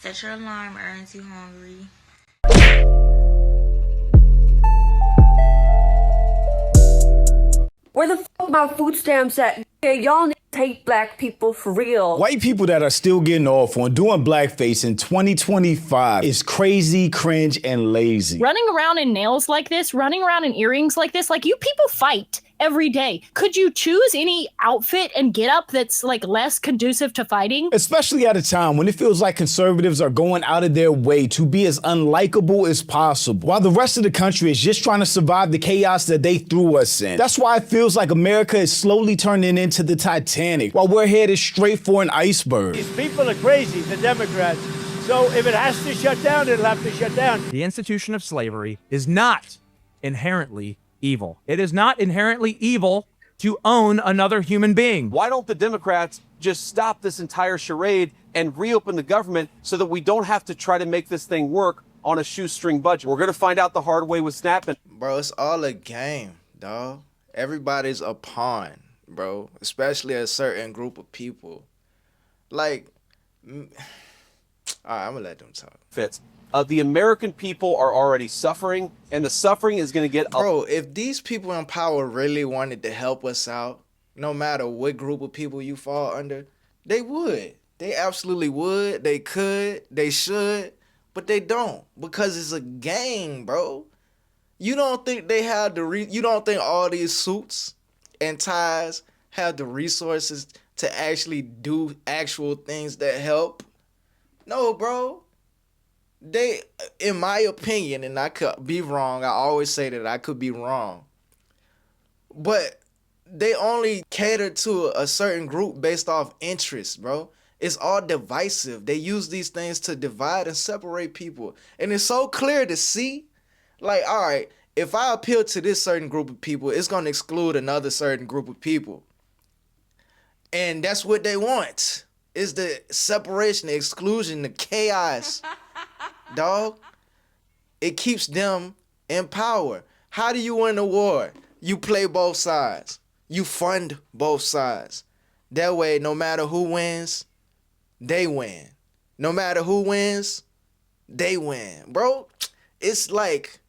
Set your alarm, earns you hungry. Where the fuck my food stamps at? Yeah, y'all need to take black people for real. White people that are still getting off on doing blackface in 2025 is crazy, cringe, and lazy. Running around in nails like this, running around in earrings like this, like you people fight every day. Could you choose any outfit and get up that's like less conducive to fighting? Especially at a time when it feels like conservatives are going out of their way to be as unlikable as possible, while the rest of the country is just trying to survive the chaos that they threw us in. That's why it feels like America is slowly turning into the Titanic, while we're headed straight for an iceberg. These people are crazy, the Democrats. So if it has to shut down, it'll have to shut down. The institution of slavery is not inherently evil. It is not inherently evil to own another human being. Why don't the Democrats just stop this entire charade and reopen the government so that we don't have to try to make this thing work on a shoestring budget? We're going to find out the hard way with SNAP. Bro, it's all a game, dog. Everybody's a pawn, bro, especially a certain group of people. Like, all right, I'm going to let them talk. Fits. The American people are already suffering, and the suffering is going to get... Bro, if these people in power really wanted to help us out, no matter what group of people you fall under, they would. They absolutely would. They could. They should. But they don't, because it's a game, bro. You don't think they have you don't think all these suits and ties have the resources to actually do actual things that help? No, bro. They, in my opinion, and I could be wrong, I always say that I could be wrong, but they only cater to a certain group based off interest, bro. It's all divisive. They use these things to divide and separate people. And it's so clear to see, like, all right, if I appeal to this certain group of people, it's going to exclude another certain group of people. And that's what they want, is the separation, the exclusion, the chaos. Dog, it keeps them in power. How do you win a war? You play both sides. You fund both sides. That way, no matter who wins, they win. No matter who wins, they win. Bro, it's like,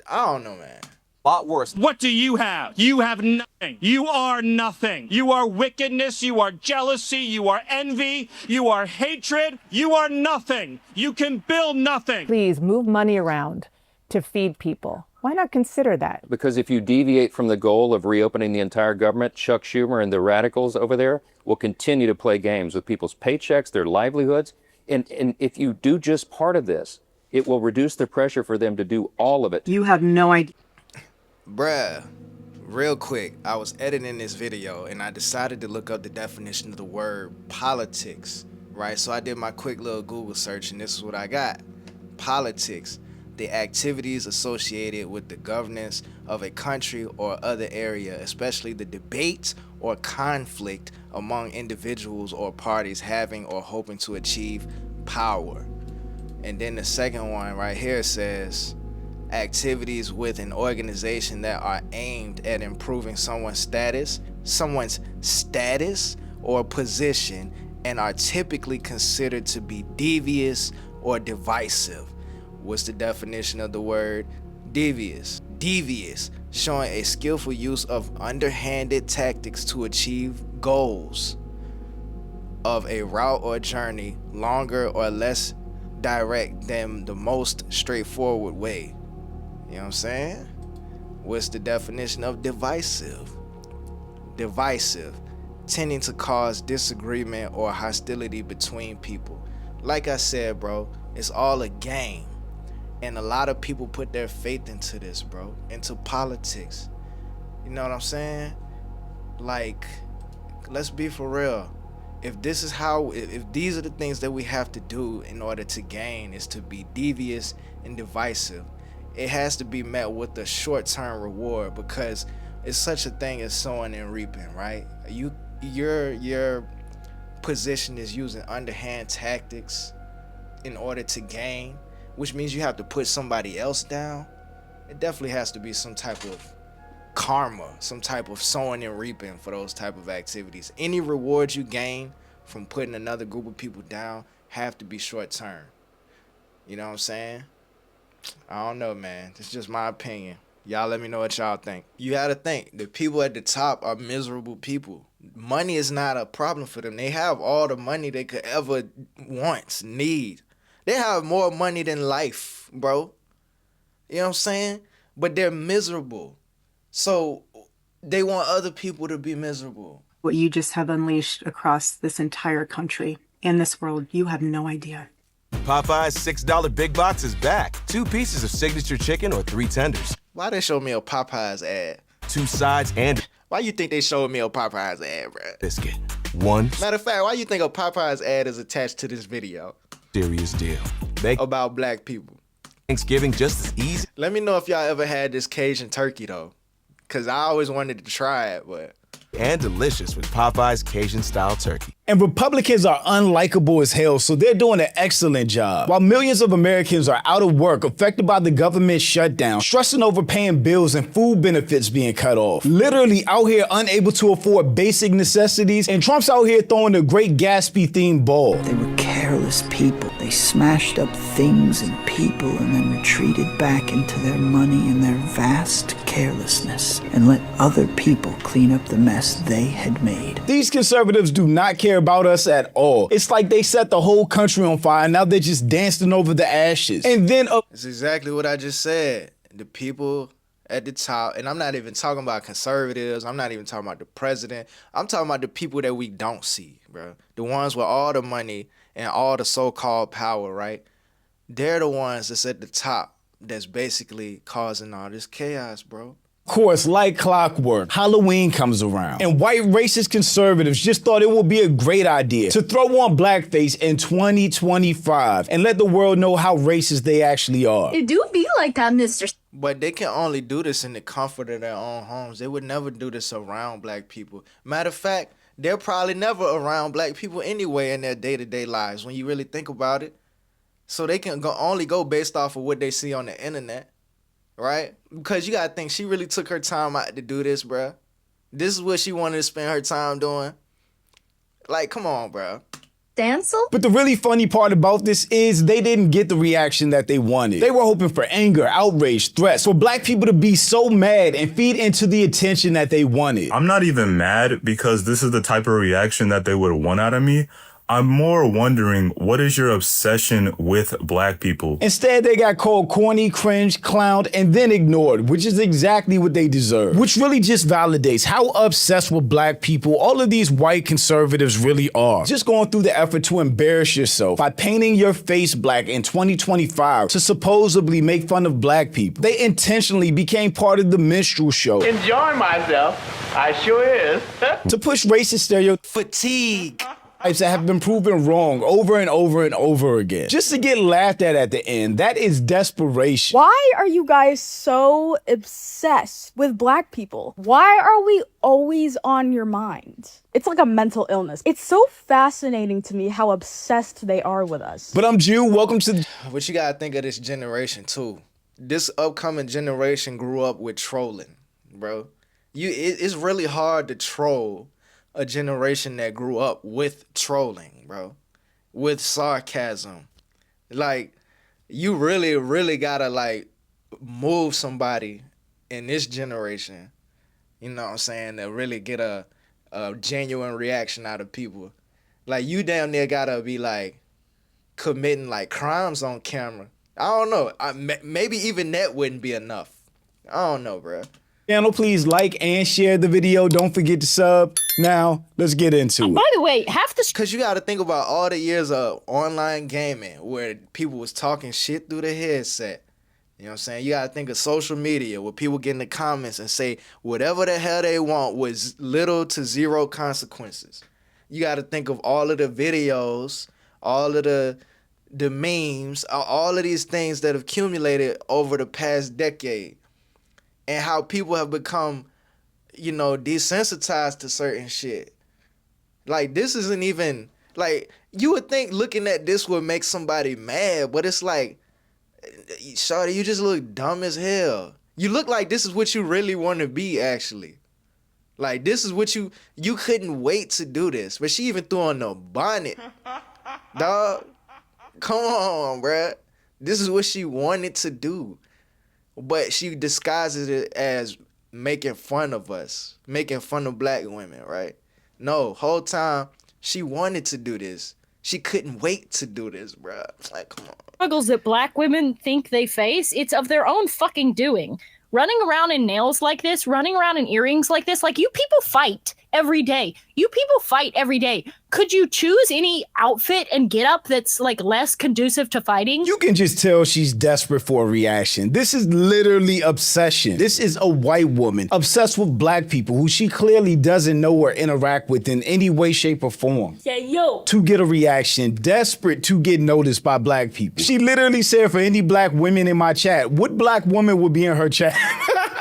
I don't know, man. Lot worse. What do you have? You have nothing. You are nothing. You are wickedness. You are jealousy. You are envy. You are hatred. You are nothing. You can build nothing. Please move money around to feed people. Why not consider that? Because if you deviate from the goal of reopening the entire government, Chuck Schumer and the radicals over there will continue to play games with people's paychecks, their livelihoods. And if you do just part of this, it will reduce the pressure for them to do all of it. You have no idea. Bruh, real quick, I was editing this video and I decided to look up the definition of the word politics, right? So I did my quick little Google search and this is what I got. Politics, the activities associated with the governance of a country or other area, especially the debate or conflict among individuals or parties having or hoping to achieve power. And then the second one right here says, activities with an organization that are aimed at improving someone's status or position and are typically considered to be devious or divisive. What's the definition of the word devious? Devious, showing a skillful use of underhanded tactics to achieve goals of a route or journey longer or less direct than the most straightforward way. You know what I'm saying? What's the definition of divisive? Divisive, tending to cause disagreement or hostility between people. Like I said, bro, it's all a game. And a lot of people put their faith into this, bro, into politics. You know what I'm saying? Like, let's be for real. If this is how, if these are the things that we have to do in order to gain, is to be devious and divisive, it has to be met with a short-term reward, because it's such a thing as sowing and reaping, right? Your position is using underhand tactics in order to gain, which means you have to put somebody else down. It definitely has to be some type of karma, some type of sowing and reaping for those type of activities. Any reward you gain from putting another group of people down have to be short term. You know what I'm saying? I don't know, man. It's just my opinion. Y'all let me know what y'all think. You gotta think, the people at the top are miserable people. Money is not a problem for them. They have all the money they could ever want, need. They have more money than life, bro. You know what I'm saying? But they're miserable. So they want other people to be miserable. What you just have unleashed across this entire country and this world, you have no idea. Popeye's $6 Big Box is back. 2 pieces of signature chicken or 3 tenders. Why they show me a Popeye's ad? 2 sides and... Why you think they showed me a Popeye's ad, bro? Biscuit. 1 Matter of fact, why you think a Popeye's ad is attached to this video? serious deal. About black people. Thanksgiving just as easy. Let me know if y'all ever had this Cajun turkey, though. Because I always wanted to try it, but... And delicious with Popeye's Cajun-style turkey. And Republicans are unlikable as hell, so they're doing an excellent job. While millions of Americans are out of work, affected by the government shutdown, stressing over paying bills and food benefits being cut off, literally out here unable to afford basic necessities, and Trump's out here throwing a Great Gatsby-themed ball. They were careless people. They smashed up things and people and then retreated back into their money and their vast carelessness and let other people clean up the mess they had made. These conservatives do not care about us at all. It's like they set the whole country on fire and now they're just dancing over the ashes. And then it's exactly what I just said. The people at the top, and I'm not even talking about conservatives, I'm not even talking about the president, I'm talking about the people that we don't see, bro. The ones with all the money and all the so-called power, right? They're the ones that's at the top that's basically causing all this chaos, bro. Of course, like clockwork, Halloween comes around, and white racist conservatives just thought it would be a great idea to throw on blackface in 2025 and let the world know how racist they actually are. It do be like that, Mr. But they can only do this in the comfort of their own homes. They would never do this around black people. Matter of fact, they're probably never around black people anyway in their day-to-day lives when you really think about it. So they can only go based off of what they see on the internet. Right? Because you gotta think, she really took her time out to do this, bruh. This is what she wanted to spend her time doing. Like, come on, bruh. Dancel? But the really funny part about this is they didn't get the reaction that they wanted. They were hoping for anger, outrage, threats, for black people to be so mad and feed into the attention that they wanted. I'm not even mad because this is the type of reaction that they would want out of me. I'm more wondering, what is your obsession with black people? Instead, they got called corny, cringe, clowned, and then ignored, which is exactly what they deserve. Which really just validates how obsessed with black people all of these white conservatives really are. Just going through the effort to embarrass yourself by painting your face black in 2025 to supposedly make fun of black people. They intentionally became part of the minstrel show. Enjoying myself, I sure is. To push racist stereotypes. Fatigue. That have been proven wrong over and over and over again. Just to get laughed at the end, that is desperation. Why are you guys so obsessed with black people? Why are we always on your mind? It's like a mental illness. It's so fascinating to me how obsessed they are with us. But I'm Jew, welcome to... But you gotta think of this generation too. This upcoming generation grew up with trolling, bro. It's really hard to troll a generation that grew up with trolling, bro, with sarcasm. Like, you really, really gotta, like, move somebody in this generation, you know what I'm saying, to really get a genuine reaction out of people. Like, you damn near gotta be, like, committing, like, crimes on camera. I don't know. Maybe even that wouldn't be enough. I don't know, bro. Channel, please like and share the video. Don't forget to sub. Now, let's get into it. By the way, half the... Because you got to think about all the years of online gaming where people was talking shit through the headset. You know what I'm saying? You got to think of social media where people get in the comments and say whatever the hell they want with little to zero consequences. You got to think of all of the videos, all of the memes, all of these things that have accumulated over the past decade. And how people have become, you know, desensitized to certain shit. Like, this isn't even, like, you would think looking at this would make somebody mad, but it's like, shawty, you just look dumb as hell. You look like this is what you really want to be, actually. Like, this is what you couldn't wait to do this. But she even threw on the bonnet. Dog, Come on, bruh. This is what she wanted to do. But she disguises it as making fun of us, making fun of black women, right? No, whole time she wanted to do this. She couldn't wait to do this, bruh. Like, come on. Struggles that black women think they face, it's of their own fucking doing. Running around in nails like this, running around in earrings like this, like you people fight every day. You people fight every day. Could you choose any outfit and get up that's like less conducive to fighting? You can just tell she's desperate for a reaction. This is literally obsession. This is a white woman obsessed with black people who she clearly doesn't know or interact with in any way, shape, or form. Yeah, yo. To get a reaction, desperate to get noticed by black people. She literally said for any black women in my chat, what black woman would be in her chat?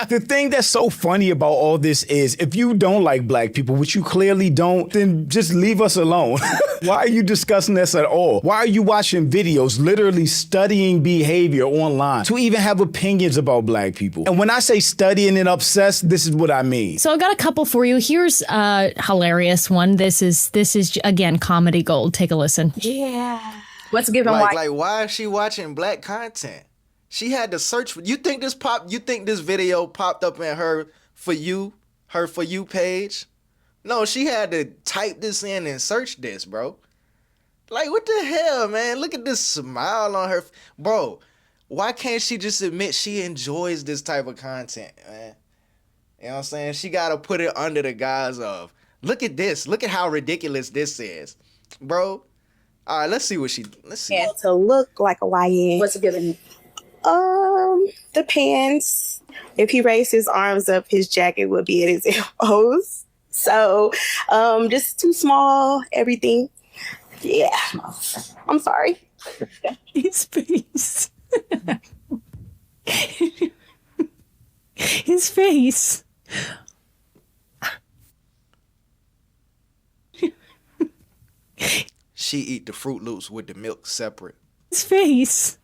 The thing that's so funny about all this is if you don't like black people, which you clearly don't, then just leave us alone. Why are you discussing this at all? Why are you watching videos, literally studying behavior online to even have opinions about black people? And when I say studying and obsessed, this is what I mean. So I've got a couple for you. Here's a hilarious one. This is again comedy gold. Take a listen. Yeah. What's given Like, why is she watching black content? She had to search for. You think this video popped up in her For You page? No, she had to type this in and search this, bro. Like, what the hell, man? Look at this smile on her. Bro, why can't she just admit she enjoys this type of content, man? You know what I'm saying? She got to put it under the guise of, look at this. Look at how ridiculous this is. Bro, all right, let's see. Yeah, to look like a YN. What's given? The pants. If he raised his arms up, his jacket would be at his elbows. So, just too small, everything. Yeah. I'm sorry. His face. His face. She eat the Fruit Loops with the milk separate. His face.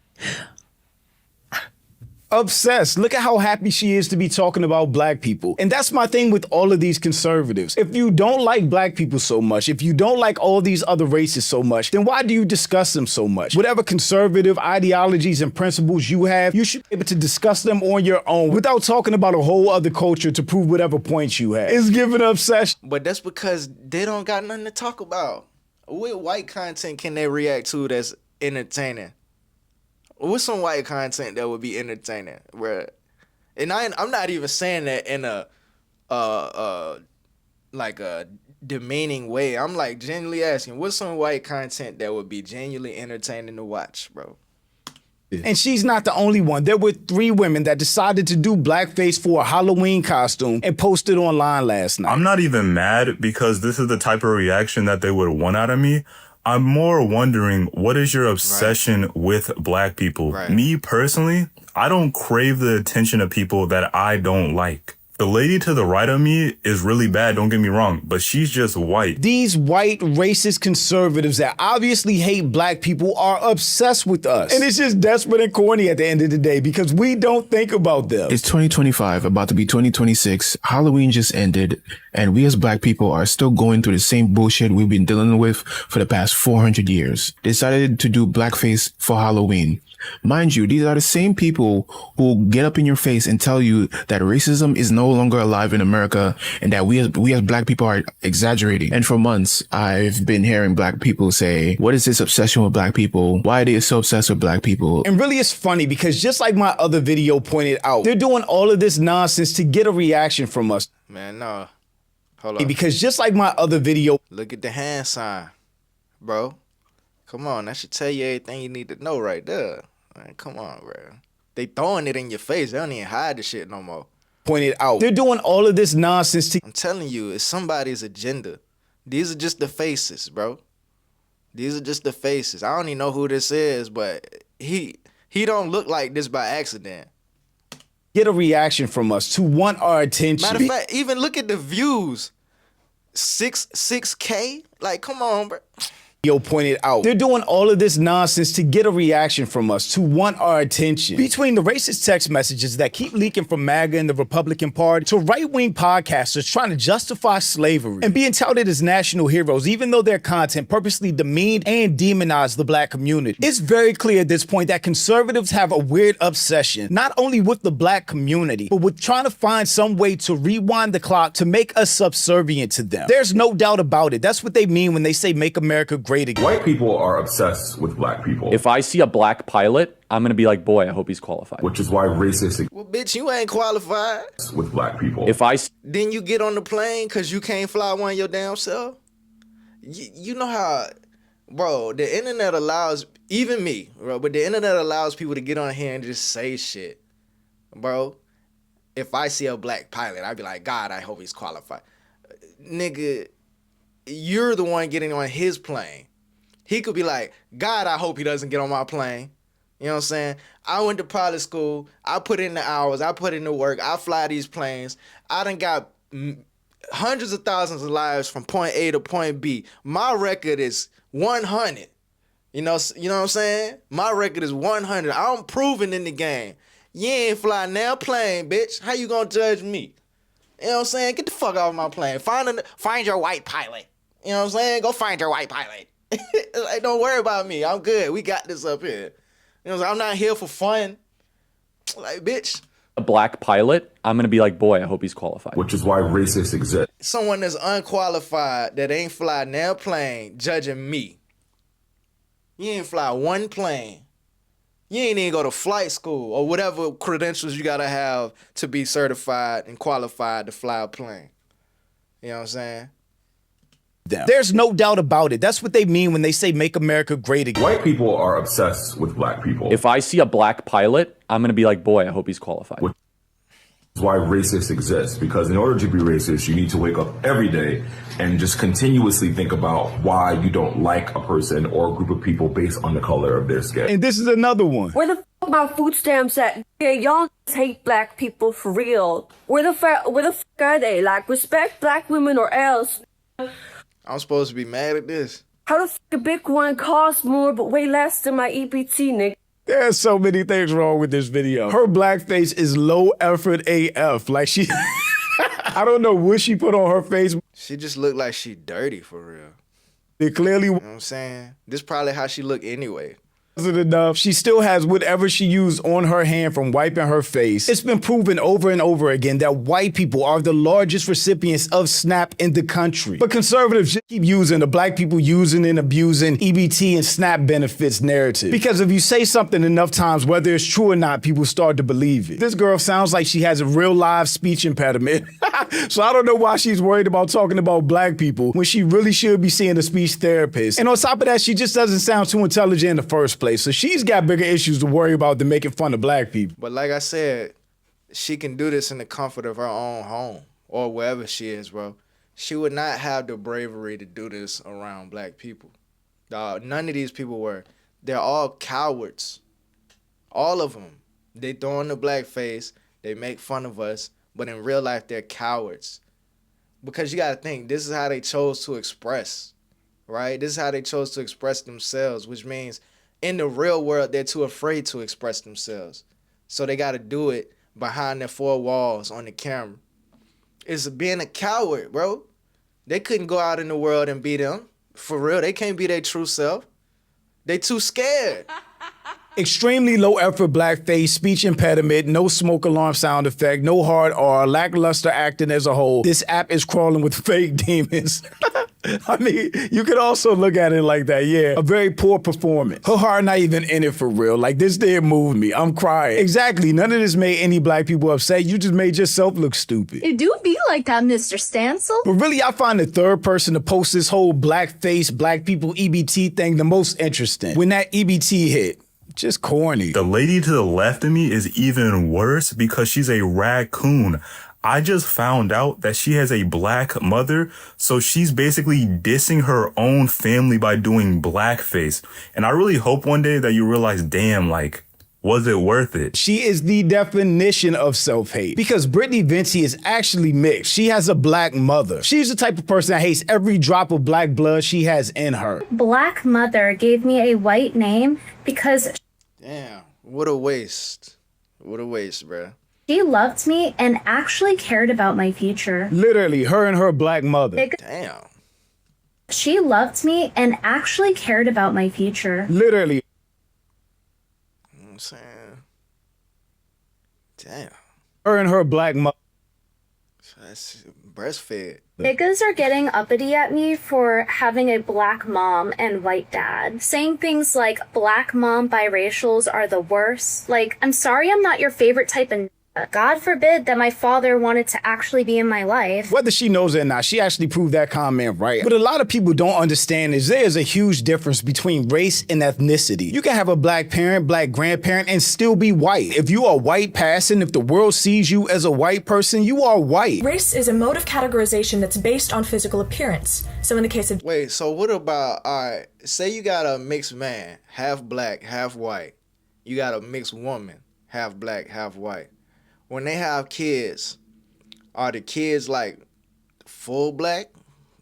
Obsessed. Look at how happy she is to be talking about black people. And that's my thing with all of these conservatives. If you don't like black people so much, if you don't like all these other races so much, then why do you discuss them so much? Whatever conservative ideologies and principles you have, you should be able to discuss them on your own without talking about a whole other culture to prove whatever points you have. It's giving obsession. But that's because they don't got nothing to talk about. What white content can they react to that's entertaining? What's some white content that would be entertaining, bruh? And I'm not even saying that in a like a demeaning way. I'm like genuinely asking, what's some white content that would be genuinely entertaining to watch, bro? And she's not the only one. There were 3 women that decided to do blackface for a Halloween costume and posted online last night. I'm not even mad because this is the type of reaction that they would want out of me. I'm more wondering, what is your obsession with black people? Me personally, I don't crave the attention of people that I don't like. The lady to the right of me is really bad, don't get me wrong, but she's just white. These white racist conservatives that obviously hate black people are obsessed with us. And it's just desperate and corny at the end of the day because we don't think about them. It's 2025, about to be 2026. Halloween just ended, and we as black people are still going through the same bullshit we've been dealing with for the past 400 years. Decided to do blackface for Halloween. Mind you, these are the same people who get up in your face and tell you that racism is no longer alive in America and that we as black people are exaggerating. And for months, I've been hearing black people say, what is this obsession with black people? Why are they so obsessed with black people? And really it's funny because just like my other video pointed out, they're doing all of this nonsense to get a reaction from us. Man, no. Hold on. Because just like my other video. Look at the hand sign, bro. Come on, that should tell you everything you need to know right there. Man, come on, bro. They throwing it in your face. They don't even hide the shit no more. Pointed out. They're doing all of this nonsense to... I'm telling you, it's somebody's agenda. These are just the faces, bro. These are just the faces. I don't even know who this is, but he don't look like this by accident. Get a reaction from us to want our attention. Matter of fact, even look at the views. 6K? Like, come on, bro. pointed out. They're doing all of this nonsense to get a reaction from us, to want our attention. Between the racist text messages that keep leaking from MAGA and the Republican Party, to right-wing podcasters trying to justify slavery and being touted as national heroes, even though their content purposely demeaned and demonized the black community. It's very clear at this point that conservatives have a weird obsession, not only with the black community, but with trying to find some way to rewind the clock to make us subservient to them. There's no doubt about it. That's what they mean when they say make America great again. White people are obsessed with black people. If I see a black pilot, I'm going to be like, boy, I hope he's qualified. Which is why racist Well, bitch, you ain't qualified. with black people. If I Then you get on the plane because you can't fly one your damn self? You know how, bro, the internet allows, even me, bro, but the internet allows people to get on here and just say shit. Bro, if I see a black pilot, I'd be like, God, I hope he's qualified. Nigga, you're the one getting on his plane. He could be like, God, I hope he doesn't get on my plane. You know what I'm saying? I went to pilot school. I put in the hours. I put in the work. I fly these planes. I done got hundreds of thousands of lives from point A to point B. My record is 100. You know what I'm saying? My record is 100. I'm proven in the game. You ain't fly now plane, bitch. How you gonna judge me? You know what I'm saying? Get the fuck off my plane. Find your white pilot. You know what I'm saying? Go find your white pilot. Like, don't worry about me. I'm good. We got this up here. You know, I'm not here for fun. Like, bitch. a black pilot, I'm going to be like, boy, I hope he's qualified. Which is why racists exist. Someone that's unqualified, that ain't fly an airplane, judging me. You ain't fly one plane. You ain't even go to flight school or whatever credentials you got to have to be certified and qualified to fly a plane. You know what I'm saying? There's no doubt about it. That's what they mean when they say make America great again. White people are obsessed with black people. If I see a black pilot, I'm going to be like, boy, I hope he's qualified. Which is why racists exist. Because in order to be racist, you need to wake up every day and just continuously think about why you don't like a person or a group of people based on the color of their skin. And this is another one. Where the f my food stamps at? Yeah, y'all hate black people for real. Where the f are they? Like, respect black women or else. I'm supposed to be mad at this. How the f a big one costs more but way less than my EBT, nigga? There's so many things wrong with this video. Her blackface is low effort AF. Like she, I don't know what she put on her face. She just looked like she dirty for real. It clearly, you know what I'm saying? This probably how she look anyway. Wasn't enough. She still has whatever she used on her hand from wiping her face. It's been proven over and over again that white people are the largest recipients of SNAP in the country. But conservatives just keep using the black people using and abusing EBT and SNAP benefits narrative. Because if you say something enough times, whether it's true or not, people start to believe it. This girl sounds like she has a real live speech impediment. So I don't know why she's worried about talking about black people when she really should be seeing a speech therapist. And on top of that, she just doesn't sound too intelligent in the first place. So she's got bigger issues to worry about than making fun of black people. But like I said, she can do this in the comfort of her own home or wherever she is, bro. She would not have the bravery to do this around black people. None of these people were. They're all cowards. All of them. They throw on the blackface. They make fun of us. But in real life, they're cowards. Because you got to think, this is how they chose to express, right? This is how they chose to express themselves, which means in the real world, they're too afraid to express themselves. So they got to do it behind their four walls on the camera. It's being a coward, bro. They couldn't go out in the world and be them. For real, they can't be their true self. They too scared. Extremely low effort blackface, speech impediment, no smoke alarm sound effect, no hard R, lackluster acting as a whole. This app is crawling with fake demons. I mean, you could also look at it like that, yeah. A very poor performance. Her heart not even in it for real. Like, this didn't move me. I'm crying. Exactly. None of this made any black people upset. You just made yourself look stupid. It do be like that, Mr. Stancil. But really, I find the third person to post this whole blackface, black people EBT thing the most interesting. When that EBT hit. Just corny. The lady to the left of me is even worse because she's a raccoon. I just found out that she has a black mother, so she's basically dissing her own family by doing blackface. And I really hope one day that you realize, damn, like, Was it worth it? She is the definition of self-hate because Brittany Venti is actually mixed. She has a black mother. She's the type of person that hates every drop of black blood she has in her. Black mother gave me a white name because... Damn, what a waste. What a waste, bruh. She loved me and actually cared about my future. Literally, her and her black mother. Damn. She loved me and actually cared about my future. Literally. You know what I'm saying? Damn. Her and her black mother. That's breastfed. Niggas are getting uppity at me for having a black mom and white dad. Saying things like, black mom biracials are the worst. Like, I'm sorry I'm not your favorite type of God forbid that my father wanted to actually be in my life. Whether she knows it or not, she actually proved that comment right. But a lot of people don't understand is there is a huge difference between race and ethnicity. You can have a black parent, black grandparent, and still be white. If you are white passing, if the world sees you as a white person, you are white. Race is a mode of categorization that's based on physical appearance. So in the case of... Wait, so what about, alright, say you got a mixed man, half black, half white. You got a mixed woman, half black, half white. When they have kids, are the kids like full black?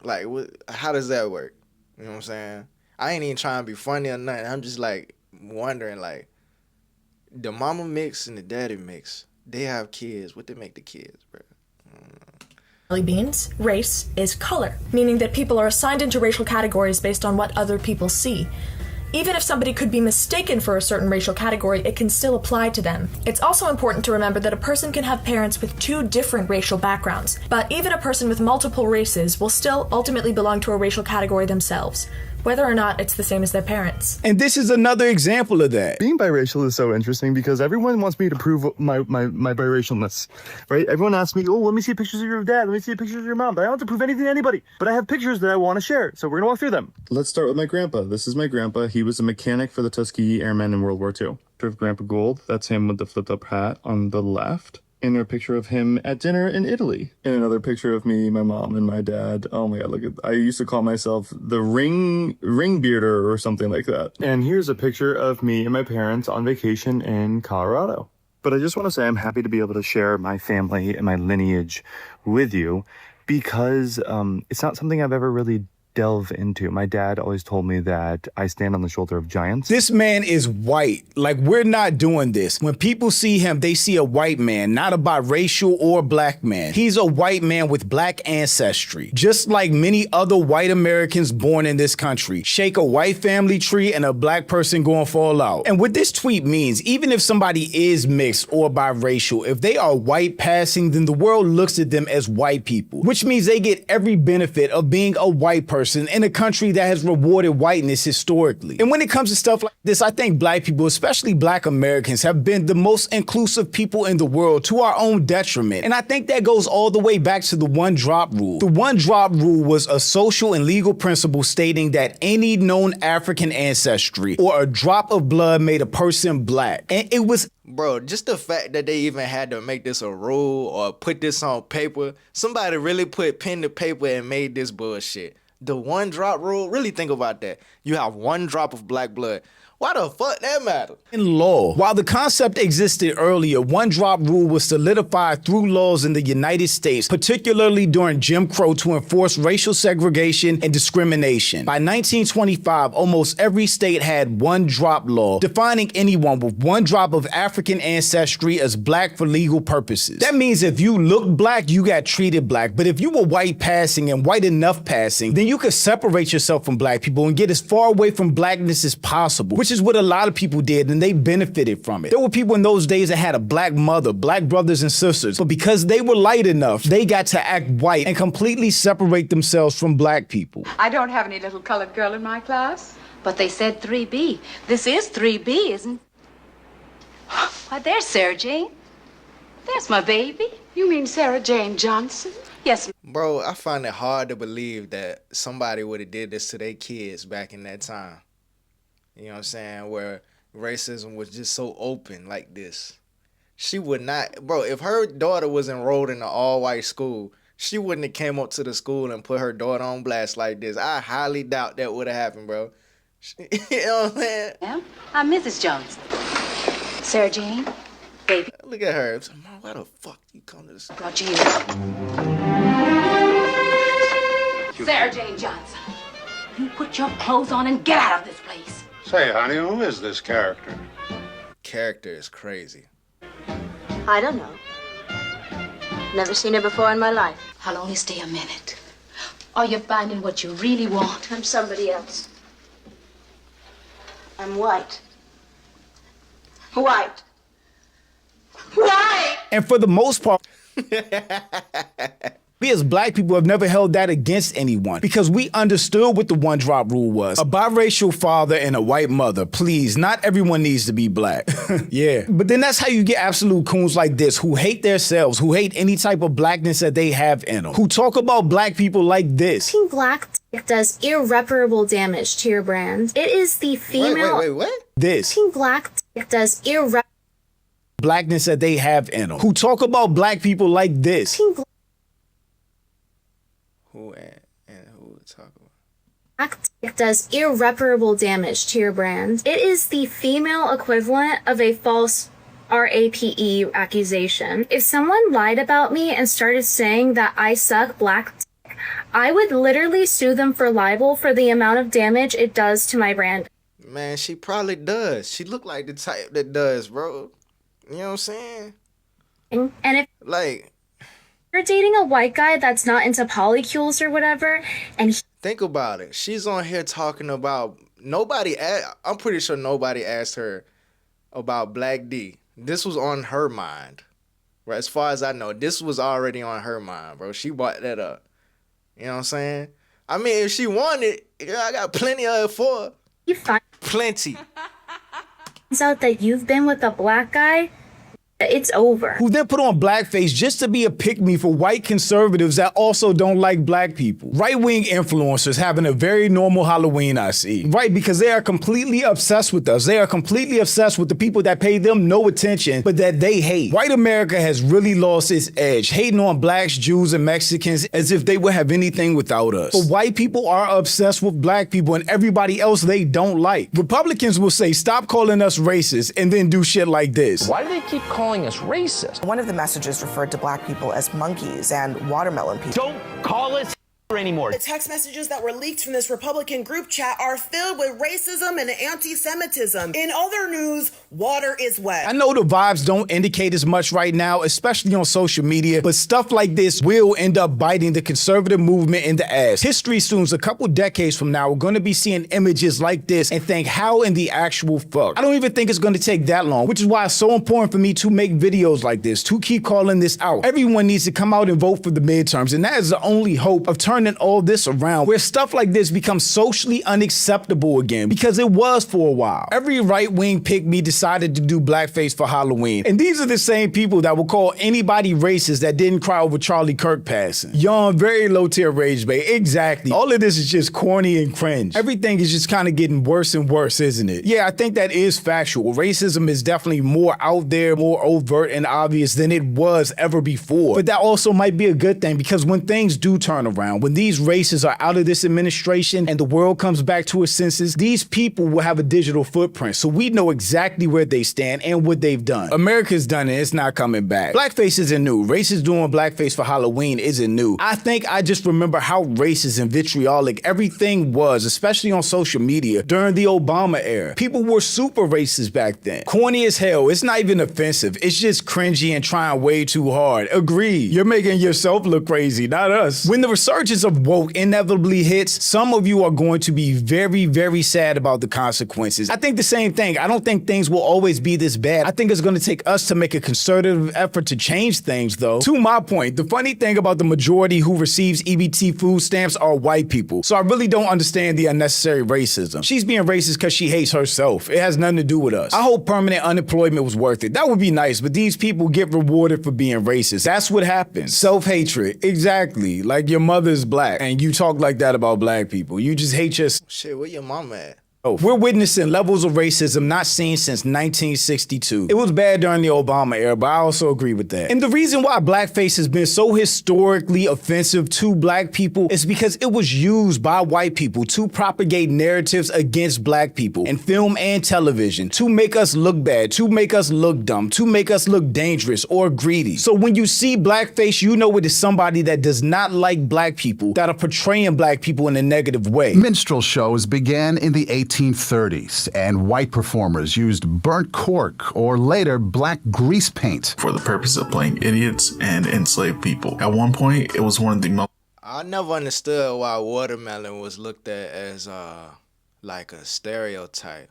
Like, how does that work? You know what I'm saying? I ain't even trying to be funny or nothing. I'm just like wondering, like, the mama mix and the daddy mix, they have kids. What they make the kids, bro? Beans, race is color, meaning that people are assigned into racial categories based on what other people see. Even if somebody could be mistaken for a certain racial category, it can still apply to them. It's also important to remember that a person can have parents with two different racial backgrounds, but even a person with multiple races will still ultimately belong to a racial category themselves, whether or not it's the same as their parents. And this is another example of that. Being biracial is so interesting because everyone wants me to prove my biracialness, right? Everyone asks me, oh, let me see pictures of your dad, let me see pictures of your mom, but I don't have to prove anything to anybody. But I have pictures that I want to share, so we're gonna walk through them. Let's start with my grandpa. This is my grandpa. He was a mechanic for the Tuskegee Airmen in World War II. Picture of Grandpa Gold, that's him with the flipped up hat on the left. And a picture of him at dinner in Italy. And another picture of me, my mom, and my dad. Oh my god, look at, I used to call myself the ring bearder or something like that. And here's a picture of me and my parents on vacation in Colorado. But I just want to say I'm happy to be able to share my family and my lineage with you because it's not something I've ever really delve into. My dad always told me that I stand on the shoulder of giants. This man is white. Like, we're not doing this. When people see him, they see a white man, not a biracial or black man. He's a white man with black ancestry. Just like many other white Americans born in this country. Shake a white family tree and a black person gonna fall out. And what this tweet means, even if somebody is mixed or biracial, if they are white passing, then the world looks at them as white people, which means they get every benefit of being a white person in a country that has rewarded whiteness historically. And when it comes to stuff like this, I think black people, especially black Americans, have been the most inclusive people in the world to our own detriment. And I think that goes all the way back to the one drop rule. The one drop rule was a social and legal principle stating that any known African ancestry or a drop of blood made a person black. And it was... Bro, just the fact that they even had to make this a rule or put this on paper, somebody really put pen to paper and made this bullshit. The one drop rule, really think about that. You have one drop of black blood. Why the fuck that matter? In law, while the concept existed earlier, one drop rule was solidified through laws in the United States, particularly during Jim Crow, to enforce racial segregation and discrimination. By 1925, almost every state had one drop law, defining anyone with one drop of African ancestry as black for legal purposes. That means if you look black, you got treated black. But if you were white passing and white enough passing, then you could separate yourself from black people and get as far away from blackness as possible, which is what a lot of people did, and they benefited from it. There were people in those days that had a black mother, black brothers and sisters, but because they were light enough, they got to act white and completely separate themselves from black people. I don't have any little colored girl in my class. But they said 3B. This is 3B, isn't it? Why, there's Sarah Jane. There's my baby. You mean Sarah Jane Johnson? Yes. Bro, I find it hard to believe that somebody would have did this to their kids back in that time. You know what I'm saying? Where racism was just so open like this. She would not, bro, if her daughter was enrolled in an all-white school, she wouldn't have came up to the school and put her daughter on blast like this. I highly doubt that would have happened, bro. You know what I'm saying? Yeah, I'm Mrs. Johnson. Sarah Jane, baby. Look at her. Mom, why the fuck you come to this? Brought you here. Sarah Jane Johnson, you put your clothes on and get out of this place. Say, honey, who is this character? Character is crazy. I don't know. Never seen her before in my life. I'll only stay a minute. Are you finding what you really want? I'm somebody else. I'm white. White. White! And for the most part, we as black people have never held that against anyone because we understood what the one drop rule was. A biracial father and a white mother. Please, not everyone needs to be black. Yeah. But then that's how you get absolute coons like this who hate themselves, who hate any type of blackness that they have in them, who talk about black people like this. Being black does irreparable damage to your brand. It is the female. Wait, what? This. Being black does irreparable blackness that they have in them, who talk about black people like this. Who and who would talk about? Black does irreparable damage to your brand. It is the female equivalent of a false RAPE accusation. If someone lied about me and started saying that I suck black, I would literally sue them for libel for the amount of damage it does to my brand. Man, she probably does. She look like the type that does, bro. You know what I'm saying? And if like you're dating a white guy that's not into polycules or whatever, and think about it. She's on here talking about I'm pretty sure nobody asked her about Black D. This was on her mind. Right? As far as I know, this was already on her mind, bro. She brought that up. You know what I'm saying? I mean, if she wanted, I got plenty of it for her. You find plenty. out that you've been with a black guy, it's over. Who then put on blackface just to be a pick-me for white conservatives that also don't like black people. Right-wing influencers having a very normal Halloween, I see. Right, because they are completely obsessed with us. They are completely obsessed with the people that pay them no attention, but that they hate. White America has really lost its edge, hating on blacks, Jews, and Mexicans as if they would have anything without us. But white people are obsessed with black people and everybody else they don't like. Republicans will say, stop calling us racist, and then do shit like this. Why do they keep calling us racist? One of the messages referred to black people as monkeys and watermelon people. Don't call us anymore. The text messages that were leaked from this Republican group chat are filled with racism and anti-Semitism. In other news, water is wet. I know the vibes don't indicate as much right now, especially on social media, but stuff like this will end up biting the conservative movement in the ass. History students a couple decades from now are going to be seeing images like this and think, how in the actual fuck? I don't even think it's going to take that long, which is why it's so important for me to make videos like this, to keep calling this out. Everyone needs to come out and vote for the midterms, and that is the only hope of turning all this around, where stuff like this becomes socially unacceptable again, because it was for a while. Every right-wing pick-me decided to do blackface for Halloween, and these are the same people that will call anybody racist that didn't cry over Charlie Kirk passing. Yawn, very low-tier rage bait. Exactly. All of this is just corny and cringe. Everything is just kind of getting worse and worse, isn't it? Yeah, I think that is factual. Racism is definitely more out there, more overt and obvious than it was ever before. But that also might be a good thing, because when things do turn around, when these races are out of this administration and the world comes back to its senses, these people will have a digital footprint, so we know exactly where they stand and what they've done. America's done it, it's not coming back. Blackface isn't new. Racists doing blackface for Halloween isn't new. I think I just remember how racist and vitriolic everything was, especially on social media during the Obama era. People were super racist back then. Corny as hell. It's not even offensive. It's just cringy and trying way too hard. Agreed. You're making yourself look crazy, not us. When the resurgence of woke inevitably hits, some of you are going to be very, very sad about the consequences. I think the same thing. I don't think things will always be this bad. I think it's going to take us to make a concerted effort to change things, though. To my point, the funny thing about the majority who receives EBT food stamps are white people, so I really don't understand the unnecessary racism. She's being racist because she hates herself. It has nothing to do with us. I hope permanent unemployment was worth it. That would be nice, but these people get rewarded for being racist. That's what happens. Self-hatred. Exactly. Like your mother's black, and you talk like that about black people. You just hate yourself. Shit, where your mama at? We're witnessing levels of racism not seen since 1962. It was bad during the Obama era, but I also agree with that. And the reason why blackface has been so historically offensive to black people is because it was used by white people to propagate narratives against black people in film and television to make us look bad, to make us look dumb, to make us look dangerous or greedy. So when you see blackface, you know it is somebody that does not like black people, that are portraying black people in a negative way. Minstrel shows began in the 1830s, and white performers used burnt cork or later black grease paint for the purpose of playing idiots and enslaved people. At one point, it was one of the most... I never understood why watermelon was looked at as like a stereotype.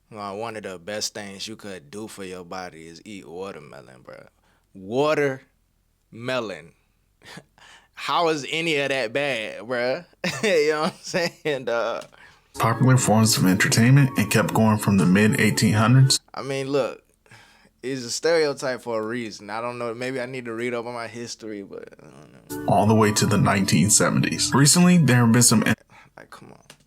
One of the best things you could do for your body is eat watermelon, bro. Watermelon. How is any of that bad, bro? You know what I'm saying? Popular forms of entertainment and kept going from the mid-1800s. I mean, look, it's a stereotype for a reason. I don't know, maybe I need to read up on my history, but I don't know. All the way to the 1970s. Recently, there have been some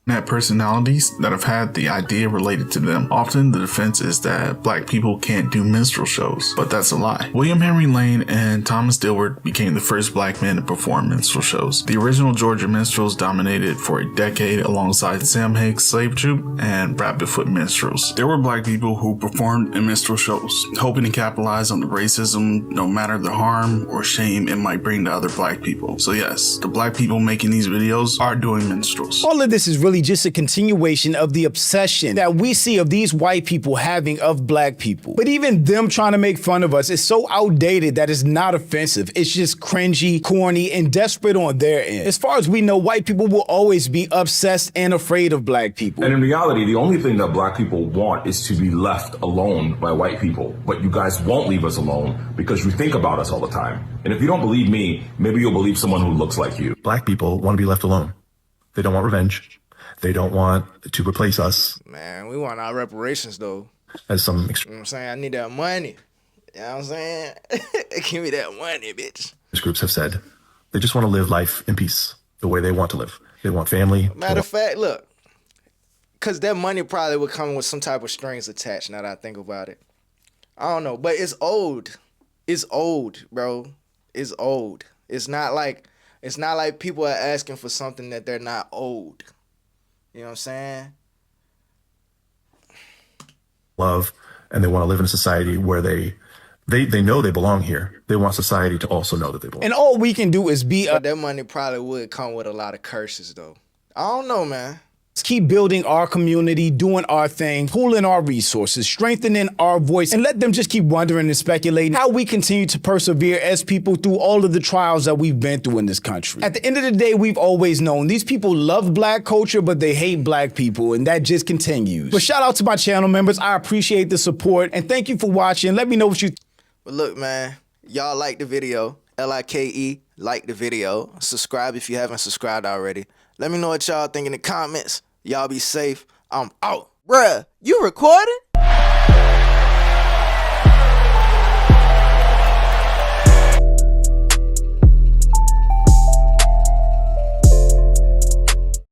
net personalities that have had the idea related to them. Often the defense is that black people can't do minstrel shows, but that's a lie. William Henry Lane and Thomas Dilworth became the first black men to perform minstrel shows. The original Georgia minstrels dominated for a decade alongside Sam Hague's Slave Troupe and Rabbitfoot minstrels. There were black people who performed in minstrel shows, hoping to capitalize on the racism, no matter the harm or shame it might bring to other black people. So yes, the black people making these videos are doing minstrels. All of this is really just a continuation of the obsession that we see of these white people having of black people. But even them trying to make fun of us is so outdated that it's not offensive. It's just cringy, corny, and desperate on their end. As far as we know, white people will always be obsessed and afraid of black people. And in reality, the only thing that black people want is to be left alone by white people. But you guys won't leave us alone because you think about us all the time. And if you don't believe me, maybe you'll believe someone who looks like you. Black people want to be left alone. They don't want revenge. They don't want to replace us. Man, we want our reparations, though. As some... You know what I'm saying? I need that money. You know what I'm saying? Give me that money, bitch. These groups have said they just want to live life in peace, the way they want to live. They want family. Matter of fact, look, because that money probably would come with some type of strings attached, now that I think about it. I don't know, but it's old. It's old, bro. It's old. It's not like people are asking for something that they're not owed. You know what I'm saying? Love, and they want to live in a society where they know they belong here. They want society to also know that they belong. And all we can do is be But that money probably would come with a lot of curses, though. I don't know, man. Let's keep building our community, doing our thing, pooling our resources, strengthening our voice, and let them just keep wondering and speculating how we continue to persevere as people through all of the trials that we've been through in this country. At the end of the day, we've always known these people love black culture, but they hate black people, and that just continues. But shout out to my channel members. I appreciate the support, and thank you for watching. Let me know what you... But look, man, y'all like the video. L-I-K-E, like the video. Subscribe if you haven't subscribed already. Let me know what y'all think in the comments. Y'all be safe. I'm out. Bruh, you recording?